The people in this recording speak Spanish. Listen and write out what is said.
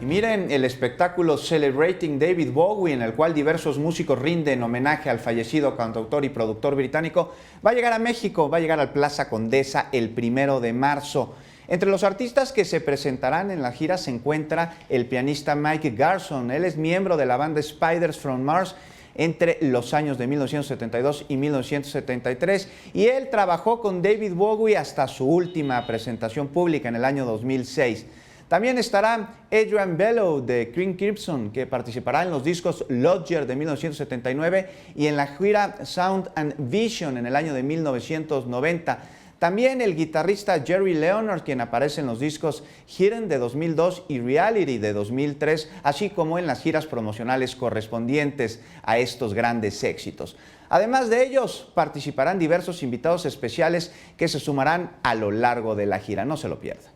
Miren el espectáculo Celebrating David Bowie, en el cual diversos músicos rinden homenaje al fallecido cantautor y productor británico, va a llegar a México, va a llegar al Plaza Condesa el 1 de marzo. Entre los artistas que se presentarán en la gira se encuentra el pianista Mike Garson. Él es miembro de la banda Spiders from Mars entre los años de 1972 y 1973, y él trabajó con David Bowie hasta su última presentación pública en el año 2006. También estará Adrian Bello de King Crimson, que participará en los discos Lodger de 1979 y en la gira Sound and Vision en el año de 1990. También el guitarrista Jerry Leonard, quien aparece en los discos Hidden de 2002 y Reality de 2003, así como en las giras promocionales correspondientes a estos grandes éxitos. Además de ellos, participarán diversos invitados especiales que se sumarán a lo largo de la gira. No se lo pierdan.